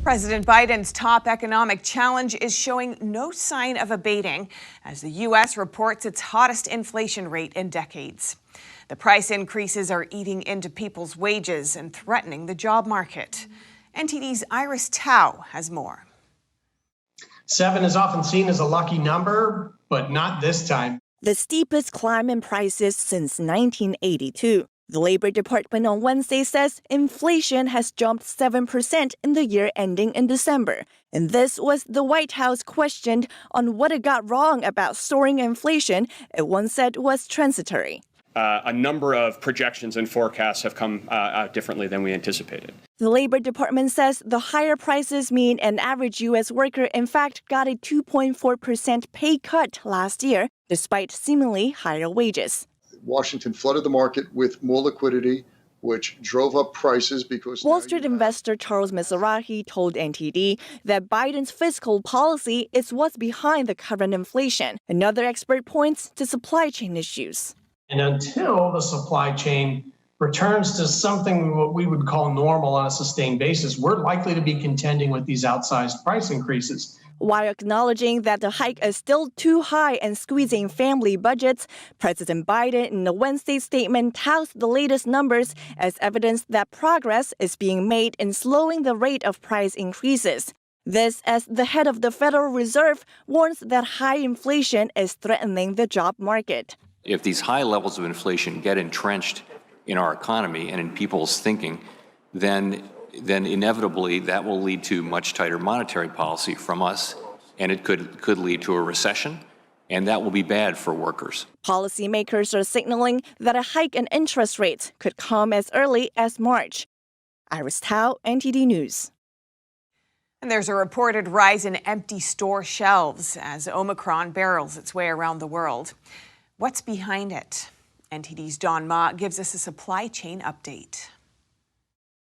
President Biden's top economic challenge is showing no sign of abating as the U.S. reports its hottest inflation rate in decades. The price increases are eating into people's wages and threatening the job market. NTD's Iris Tao has more. 7 is often seen as a lucky number, but not this time. The steepest climb in prices since 1982. The Labor Department on Wednesday says inflation has jumped 7% in the year ending in December. And this was the White House questioned on what it got wrong about soaring inflation it once said was transitory. A number of projections and forecasts have come out differently than we anticipated. The Labor Department says the higher prices mean an average U.S. worker in fact got a 2.4% pay cut last year, despite seemingly higher wages. Washington flooded the market with more liquidity, which drove up prices because... Wall Street investor Charles Mizrahi told NTD that Biden's fiscal policy is what's behind the current inflation. Another expert points to supply chain issues. And until the supply chain returns to something what we would call normal on a sustained basis, we're likely to be contending with these outsized price increases. While acknowledging that the hike is still too high and squeezing family budgets, President Biden in a Wednesday statement touts the latest numbers as evidence that progress is being made in slowing the rate of price increases. This as the head of the Federal Reserve warns that high inflation is threatening the job market. If these high levels of inflation get entrenched in our economy and in people's thinking, then inevitably that will lead to much tighter monetary policy from us, and it could lead to a recession, and that will be bad for workers. Policymakers are signaling that a hike in interest rates could come as early as March. Iris Tao, NTD News. And there's a reported rise in empty store shelves as Omicron barrels its way around the world. What's behind it? NTD's Don Ma gives us a supply chain update.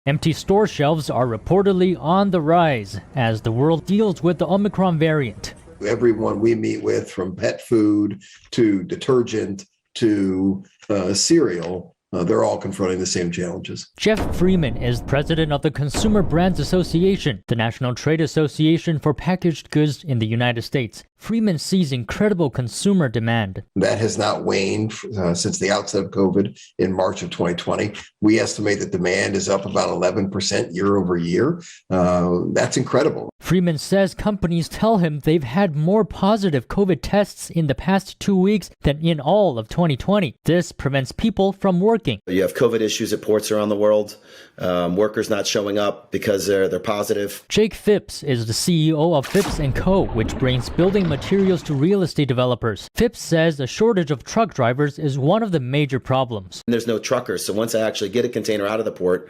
Empty store shelves are reportedly on the rise as the world deals with the Omicron variant. Everyone we meet with, from pet food to detergent to cereal, they're all confronting the same challenges. Jeff Freeman is president of the Consumer Brands Association, the national trade association for packaged goods in the United States. Freeman sees incredible consumer demand. That has not waned since the outset of COVID in March of 2020. We estimate that demand is up about 11% year over year. That's incredible. Freeman says companies tell him they've had more positive COVID tests in the past 2 weeks than in all of 2020. This prevents people from working. You have COVID issues at ports around the world, workers not showing up because they're positive. Jake Phipps is the CEO of Phipps & Co., which brings building materials to real estate developers. Phipps says a shortage of truck drivers is one of the major problems. There's no truckers, so once I actually get a container out of the port,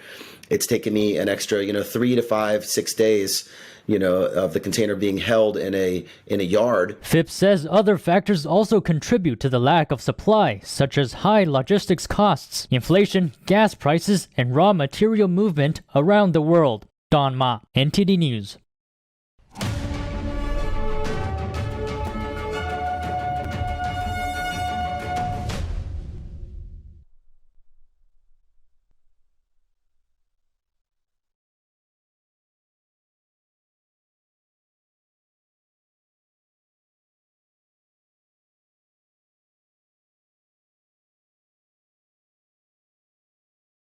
it's taken me an extra, 3 to 5, 6 days, of the container being held in a yard. Phipps says other factors also contribute to the lack of supply, such as high logistics costs, inflation, gas prices, and raw material movement around the world. Don Ma, NTD News.